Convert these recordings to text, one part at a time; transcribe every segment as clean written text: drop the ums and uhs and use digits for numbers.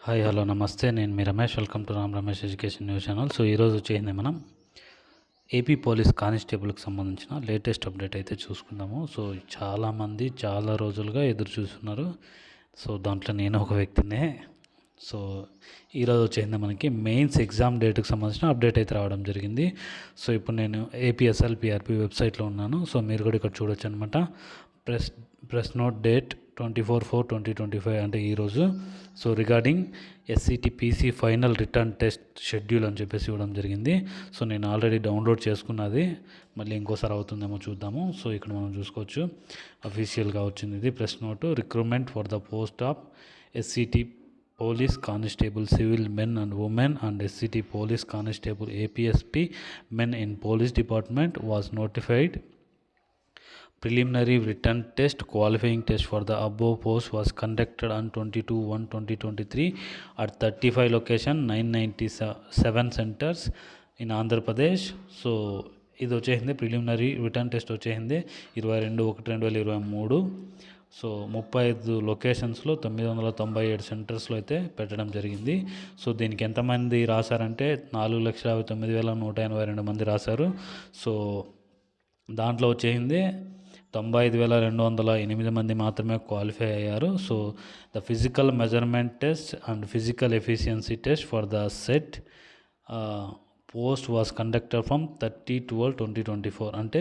Hi hello namaste. నేను మీ Ramesh. Welcome to Ram Ramesh education news channel. So ఈరోజు వచ్చేసింది మనం ఏపీ పోలీస్ కానిస్టేబుల్కి సంబంధించిన లేటెస్ట్ అప్డేట్ అయితే చూసుకుందాము. సో చాలామంది చాలా రోజులుగా ఎదురు చూస్తున్నారు. సో దాంట్లో నేను ఒక వ్యక్తినే. సో ఈరోజు వచ్చేసింది మనకి మెయిన్స్ ఎగ్జామ్ డేట్కి సంబంధించిన అప్డేట్ అయితే రావడం జరిగింది. సో ఇప్పుడు నేను ఏపీఎస్ఎల్పిఆర్పి వెబ్సైట్లో ఉన్నాను. సో మీరు కూడా ఇక్కడ చూడొచ్చు అనమాట. ప్రెస్ నోట్ డేట్ 24/4/2025 అంటే ఈరోజు. So regarding SCTPC final written test schedule అని చెప్పేసి ఇవ్వడం జరిగింది. సో నేను ఆల్రెడీ డౌన్లోడ్ చేసుకున్నది, మళ్ళీ ఇంకోసారి అవుతుందేమో చూద్దాము. సో ఇక్కడ మనం చూసుకోవచ్చు, అఫీషియల్గా వచ్చింది ఇది press note. Recruitment for the post of SCT police constable civil men and women and SCT police constable APSP men in police department was notified. Preliminary written test qualifying test for the above post was conducted on 22/1/2023 at 35 location 997 centers in Andhra Pradesh. So ఇది వచ్చేసింది preliminary return test వచ్చేసింది 22/1/2023. So 35 లొకేషన్స్లో 997 సెంటర్స్లో అయితే పెట్టడం జరిగింది. So దీనికి ఎంతమంది రాశారంటే 4,59,182 మంది రాశారు. సో దాంట్లో వచ్చేసింది 95,208 మంది మాత్రమే క్వాలిఫై అయ్యారు. So the physical measurement test and physical efficiency test for the set post was conductor from 30/12/2024 అంటే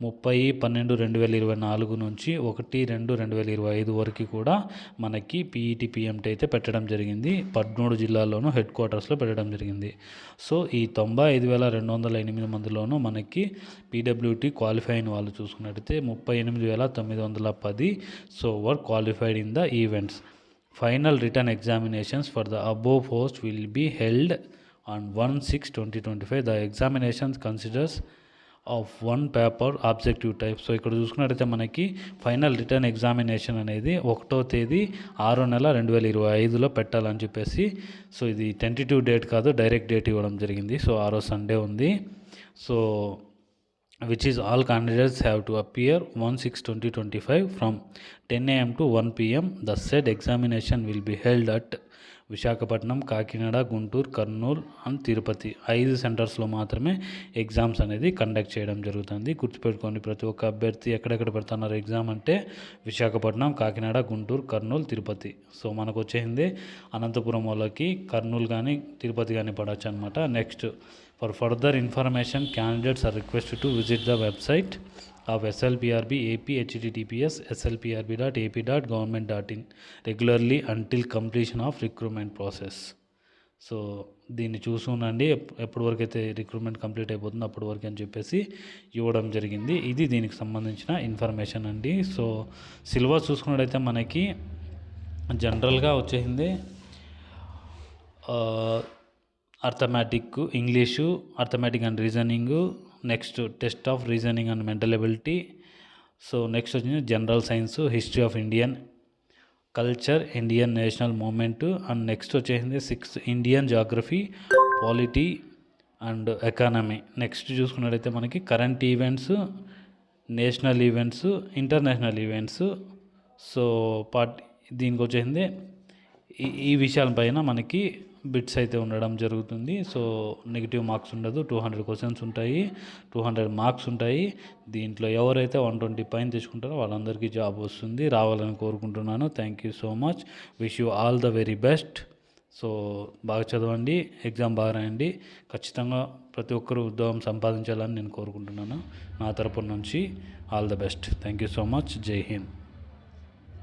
30/12/2024 నుంచి 1/2/2025 వరకు కూడా మనకి పీఈటీ పీఎంటీ అయితే పెట్టడం జరిగింది. 13 జిల్లాల్లోనూ హెడ్ క్వార్టర్స్లో పెట్టడం జరిగింది. సో ఈ 95,208 మందిలోనూ మనకి పీడబ్ల్యూటీ క్వాలిఫై అయిన వాళ్ళు చూసుకున్నట్టయితే 38,910 so were qualified in the events. Final written examinations for the above post will be held on 1/6/2025. The examinations considers of one paper objective type. So ఇక్కడ చూసుకున్నట్టయితే మనకి ఫైనల్ రిటర్న్ ఎగ్జామినేషన్ అనేది 1వ తేదీ 6వ నెల 2025లో పెట్టాలని చెప్పేసి. సో ఇది టెంటేటివ్ డేట్ కాదు, డైరెక్ట్ డేట్ ఇవ్వడం జరిగింది. సో 6వ సండే ఉంది. So which is all candidates have to appear 1/6/2025 from 10 AM to 1 PM. The said examination will be held at Visakhapatnam, Kakinada, Guntur, Kurnool and Tirupati 5 సెంటర్స్లో మాత్రమే ఎగ్జామ్స్ అనేది కండక్ట్ చేయడం జరుగుతుంది. గుర్తుపెట్టుకోండి, ప్రతి ఒక్క అభ్యర్థి ఎక్కడెక్కడ పెడుతున్నారు ఎగ్జామ్ అంటే విశాఖపట్నం, కాకినాడ, గుంటూరు, కర్నూలు, తిరుపతి. సో మనకు వచ్చేసింది అనంతపురం వాళ్ళకి కర్నూలు కానీ తిరుపతి కానీ పడవచ్చు అనమాట. Next for further information candidates are requested to visit the website of SLPRB AP https slprb.ap.government.in regularly until completion of recruitment process. So దీన్ని చూసునండి, ఎప్పటి వరకు అయితే రిక్రూట్మెంట్ కంప్లీట్ అయిపోతుందో అప్పటి వరకు అని చెప్పేసి ఇవ్వడం జరిగింది. ఇది దీనికి సంబంధించిన ఇన్ఫర్మేషన్ అండి. సో సిలబస్ చూసుకున్నట్టయితే మనకి జనరల్గా వచ్చేసింది arithmetic, English, arithmetic and reasoning, next test of reasoning and mental ability. So next వచ్చింది general science, history of Indian culture, Indian national movement and next వచ్చేసింది 6 Indian geography, polity and economy. Next చూసుకున్నట్టయితే మనకి current events, national events, international events. So దీనికి వచ్చేసింది ఈ విషయాలపైన మనకి bits అయితే ఉండడం జరుగుతుంది. సో నెగిటివ్ మార్క్స్ ఉండదు, 200 క్వశ్చన్స్ ఉంటాయి, 200 మార్క్స్ ఉంటాయి. దీంట్లో ఎవరైతే 120 పైన తెచ్చుకుంటారో వాళ్ళందరికీ జాబ్ వస్తుంది, రావాలని కోరుకుంటున్నాను. Thank you so much. Wish you all the very best. So బాగా చదవండి, ఎగ్జామ్ బాగా రాయండి. ఖచ్చితంగా ప్రతి ఒక్కరూ ఉద్యోగం సంపాదించాలని నేను కోరుకుంటున్నాను. నా తరపున నుంచి all the best. Thank you so much. జై హింద్.